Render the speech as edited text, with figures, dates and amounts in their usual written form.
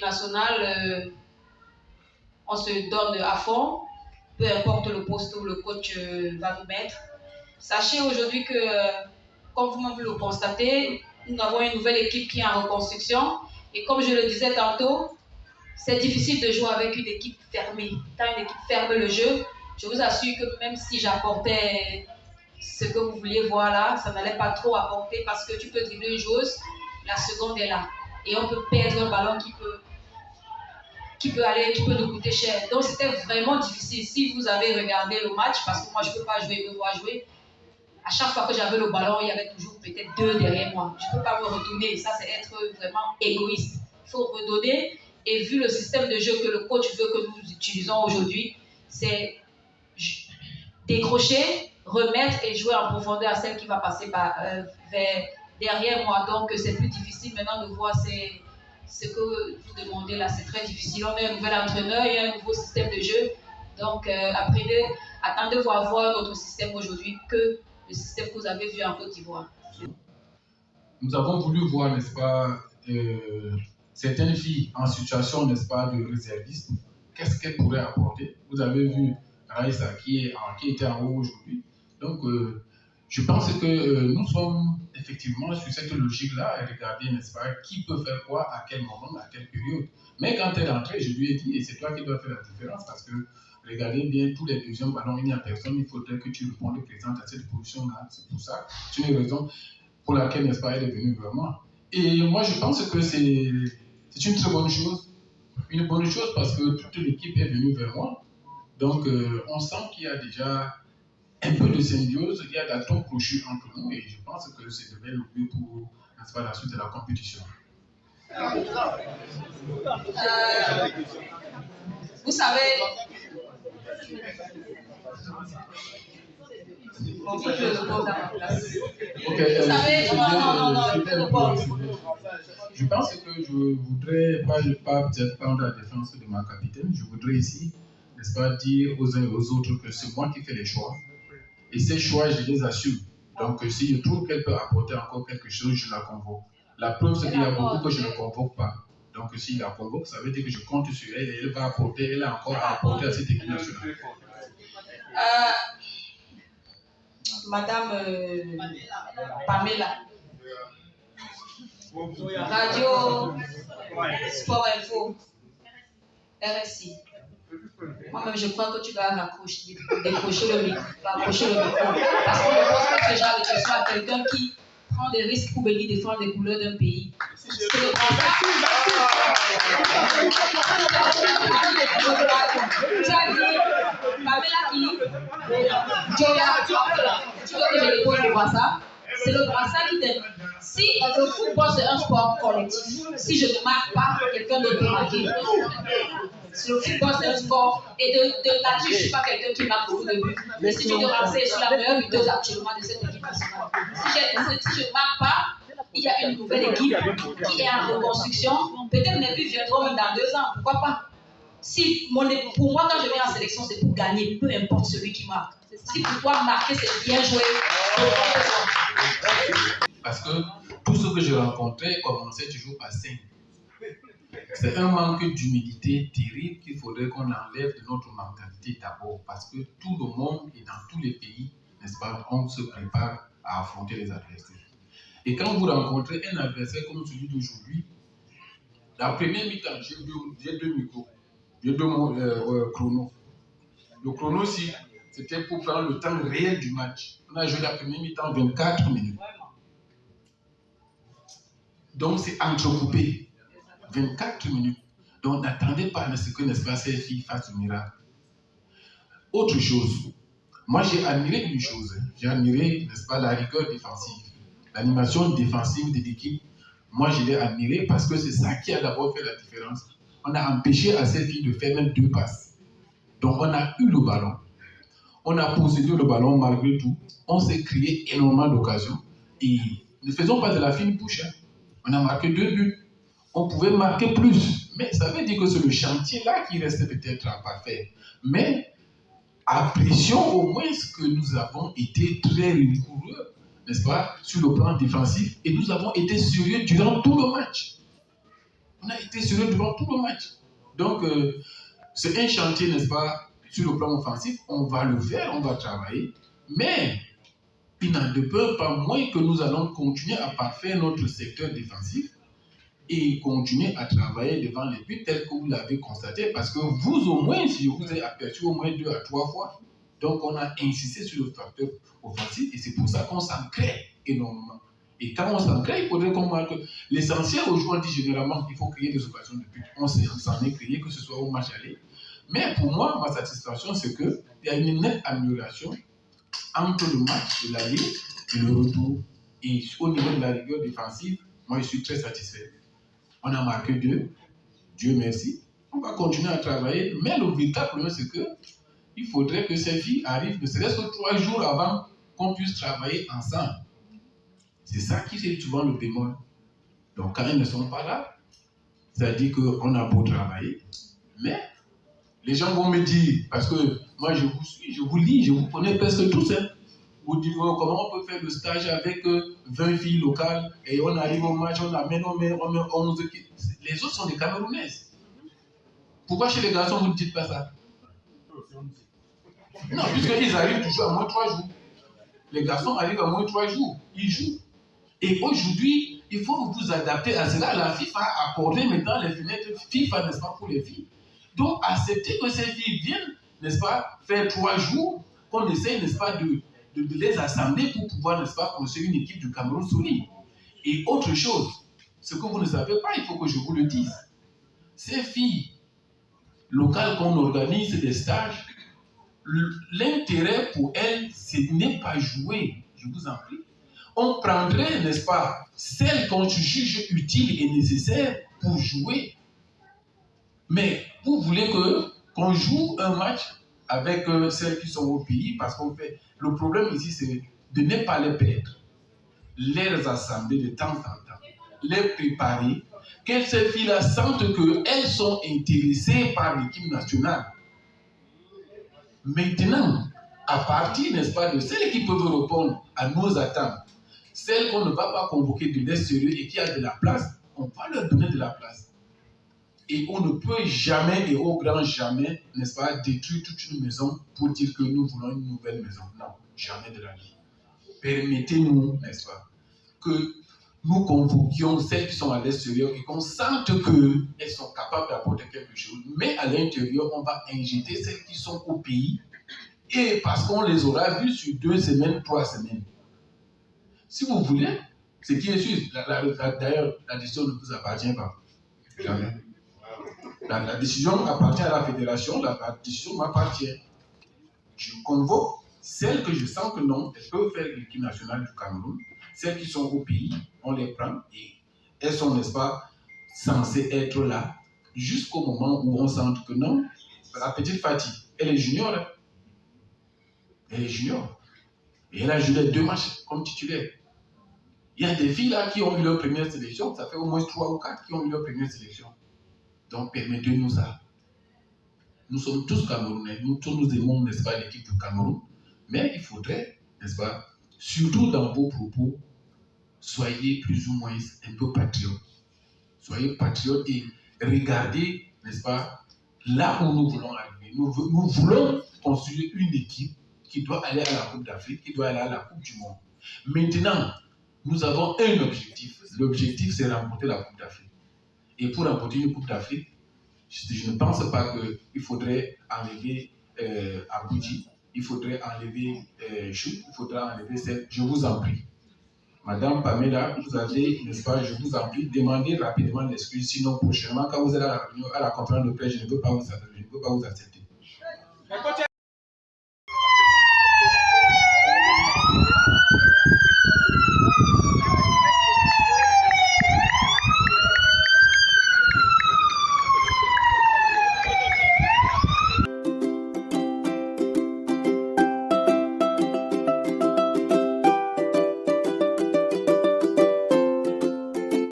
l'équipe nationale, on se donne à fond, peu importe le poste où le coach va nous mettre. Sachez aujourd'hui que, comme vous-même le constatez, nous avons une nouvelle équipe qui est en reconstruction. Et comme je le disais tantôt, c'est difficile de jouer avec une équipe fermée. Quand une équipe ferme le jeu, je vous assure que même si j'apportais ce que vous vouliez voir là, ça n'allait pas trop apporter parce que tu peux dribbler une joueuse, la seconde est là. Et on peut perdre un ballon qui peut nous coûter cher. Donc c'était vraiment difficile. Si vous avez regardé le match, parce que moi je ne peux pas jouer, me voir jouer, à chaque fois que j'avais le ballon, il y avait toujours peut-être 2 derrière moi. Je ne peux pas me retourner. Ça, c'est être vraiment égoïste. Il faut redonner. Et vu le système de jeu que le coach veut que nous utilisons aujourd'hui, c'est décrocher, remettre et jouer en profondeur à celle qui va passer vers derrière moi. Donc, c'est plus difficile maintenant de voir ce que vous demandez là. C'est très difficile. On a un nouvel entraîneur, il y a un nouveau système de jeu. Donc, attendez de voir notre système aujourd'hui que le système que vous avez vu en Côte d'Ivoire. Nous avons voulu voir, n'est-ce pas, certaines filles en situation, n'est-ce pas, de réserviste. Qu'est-ce qu'elles pourraient apporter? Vous avez vu Raïssa qui était en haut aujourd'hui. Donc, je pense que nous sommes effectivement sur cette logique-là à regarder, n'est-ce pas, qui peut faire quoi, à quel moment, à quelle période. Mais quand elle est entrée, je lui ai dit, et c'est toi qui dois faire la différence, parce que regardez bien, tous les deuxièmes ballons, il n'y a personne, il faudrait que tu répondes présente à cette position-là. C'est pour ça, c'est une raison pour laquelle, n'est-ce pas, elle est venue vers moi. Et moi, je pense que c'est une très bonne chose. Une bonne chose parce que toute l'équipe est venue vers moi. Donc, on sent qu'il y a déjà un peu de symbiose, il y a d'atomes crochus entre nous et je pense que c'est de belles oublier pour, n'est-ce pas, la suite de la compétition. Vous savez, je pense que je voudrais pas peut-être prendre la défense de ma capitaine, je voudrais ici, n'est-ce pas, dire aux uns et aux autres que c'est moi qui fais les choix. Et ces choix, je les assume. Donc, si je trouve qu'elle peut apporter encore quelque chose, je la convoque. La preuve, c'est qu'il y a beaucoup que je ne convoque pas. Donc, si je la convoque, ça veut dire que je compte sur elle et elle va apporter, elle a encore à apporter à cette équipe nationale. Madame Pamela, Radio Sport Info, RSI. Moi-même, je crois que tu dois décrocher le micro. Parce qu'on ne pose pas ce genre de questions à quelqu'un qui prend des risques pour venir défendre les couleurs d'un pays. C'est le brassard. Tu as dit, Pamela qui Joya, tu veux que je dépose le brassard? C'est le brassard qui t'aide. Si le football c'est un sport collectif, si je ne marque pas, quelqu'un d'autre peut marquer. Si le football c'est un sport, et de nature, je ne suis pas quelqu'un qui marque beaucoup de buts. Mais si tu te renseignes, je suis la meilleure buteuse actuellement de cette équipe nationale. Si je ne marque pas, il y a une nouvelle équipe qui est en reconstruction. Peut-être mes buts viendront même dans 2 ans, pourquoi pas? Pour moi, quand je viens en sélection, c'est pour gagner, peu importe celui qui marque. Si pour toi, marquer, c'est bien joué. Parce que tout ce que je rencontrais commençait toujours par 5. C'est un manque d'humilité terrible qu'il faudrait qu'on enlève de notre mentalité d'abord. Parce que tout le monde et dans tous les pays, n'est-ce pas, on se prépare à affronter les adversaires. Et quand vous rencontrez un adversaire comme celui d'aujourd'hui, la première mi-temps, j'ai 2 micros, j'ai 2 chronos. Le chrono, c'était pour prendre le temps réel du match. On a joué la première mi-temps 24 minutes. Donc, c'est entrecoupé. 24 minutes. Donc, n'attendez pas à ce que, n'est-ce pas, ces filles fassent le miracle. Autre chose. Moi, j'ai admiré une chose. J'ai admiré, n'est-ce pas, la rigueur défensive. L'animation défensive de l'équipe. Moi, je l'ai admiré parce que c'est ça qui a d'abord fait la différence. On a empêché à ces filles de faire même 2 passes. Donc, on a eu le ballon. On a possédé le ballon malgré tout. On s'est créé énormément d'occasions. Et ne faisons pas de la fine bouche. On a marqué 2 buts. On pouvait marquer plus. Mais ça veut dire que c'est le chantier-là qui reste peut-être à parfaire. Mais apprécions au moins que nous avons été très rigoureux, n'est-ce pas, sur le plan défensif. Et nous avons été sérieux durant tout le match. On a été sérieux devant tout le match. Donc, c'est un chantier, n'est-ce pas, sur le plan offensif. On va le faire, on va travailler. Mais, il n'en demeure pas moins que nous allons continuer à parfaire notre secteur défensif et continuer à travailler devant les buts tel que vous l'avez constaté. Parce que vous, au moins, si vous avez aperçu au moins 2 à 3 fois, donc on a insisté sur le facteur offensif et c'est pour ça qu'on s'en crée énormément. Et quand on s'en crée, il faudrait qu'on marque. L'essentiel aujourd'hui, on dit généralement qu'il faut créer des occasions de but. On s'en est créé, que ce soit au match aller. Mais pour moi, ma satisfaction, c'est qu'il y a une nette amélioration entre le match de l'aller et le retour. Et au niveau de la rigueur défensive, moi, je suis très satisfait. On a marqué 2, Dieu merci. On va continuer à travailler, mais le véritable problème, c'est qu'il faudrait que ces filles arrivent, ne serait-ce que 3 jours avant qu'on puisse travailler ensemble. C'est ça qui fait souvent le bémol. Donc, quand elles ne sont pas là, ça dit qu'on a beau travailler, mais les gens vont me dire, parce que moi je vous suis, je vous lis, je vous connais presque tous, hein. Vous dites comment on peut faire le stage avec 20 filles locales et on arrive au match, on met 11 filles. Les autres sont des Camerounaises. Pourquoi chez les garçons vous ne dites pas ça? Non, puisqu'ils arrivent toujours à moins 3 jours. Les garçons arrivent à moins 3 jours, ils jouent. Et aujourd'hui, il faut vous adapter à cela. La FIFA a accordé maintenant les fenêtres FIFA, n'est-ce pas, pour les filles. Donc, accepter que ces filles viennent, n'est-ce pas, faire 3 jours, qu'on essaye, n'est-ce pas, de les assembler pour pouvoir, n'est-ce pas, construire une équipe du Cameroun solide. Et autre chose, ce que vous ne savez pas, il faut que je vous le dise. Ces filles locales qu'on organise des stages, l'intérêt pour elles, ce n'est pas jouer, je vous en prie. On prendrait, n'est-ce pas, celles qu'on juge utiles et nécessaires pour jouer. Mais vous voulez qu'on joue un match avec celles qui sont au pays parce qu'on fait. Le problème ici, c'est de ne pas les perdre, les assembler de temps en temps, les préparer, que ces filles-là sentent qu'elles sont intéressées par l'équipe nationale. Maintenant, à partir, n'est-ce pas, de celles qui peuvent répondre à nos attentes, celles qu'on ne va pas convoquer de l'extérieur et qui a de la place, on va leur donner de la place. Et on ne peut jamais et au grand jamais, n'est-ce pas, détruire toute une maison pour dire que nous voulons une nouvelle maison. Non, jamais de la vie. Permettez-nous, n'est-ce pas, que nous convoquions celles qui sont à l'extérieur et qu'on sente qu'elles sont capables d'apporter quelque chose. Mais à l'intérieur, on va injecter celles qui sont au pays et parce qu'on les aura vues sur 2 semaines, 3 semaines. Si vous voulez, ce qui est sûr, d'ailleurs, la décision ne vous appartient pas. Jamais. La décision appartient à la fédération, la décision m'appartient. Je convoque celles que je sens que non, elles peuvent faire l'équipe nationale du Cameroun. Celles qui sont au pays, on les prend et elles sont, n'est-ce pas, censées être là jusqu'au moment où on sent que non. La petite Fatih, elle est junior. Hein? Elle est junior. Et elle a joué 2 matchs comme titulaire. Il y a des filles là qui ont eu leur première sélection, ça fait au moins 3 ou 4 qui ont eu leur première sélection. Donc permettez-nous ça. Nous sommes tous Camerounais, nous tous nous aimons, n'est-ce pas, l'équipe du Cameroun, mais il faudrait, n'est-ce pas, surtout dans vos propos, soyez plus ou moins un peu patriotes. Soyez patriotes et regardez, n'est-ce pas, là où nous voulons arriver. Nous voulons construire une équipe qui doit aller à la Coupe d'Afrique, qui doit aller à la Coupe du Monde. Maintenant, nous avons un objectif. L'objectif, c'est remporter la Coupe d'Afrique. Et pour remporter une Coupe d'Afrique, je ne pense pas qu'il faudrait enlever Aboudji, il faudrait enlever Chou, il faudrait enlever celle. Je vous en prie. Madame Pamela, vous avez, n'est-ce pas, je vous en prie, demandez rapidement l'excuse. Sinon, prochainement, quand vous allez à la conférence de presse, je ne peux pas vous accepter.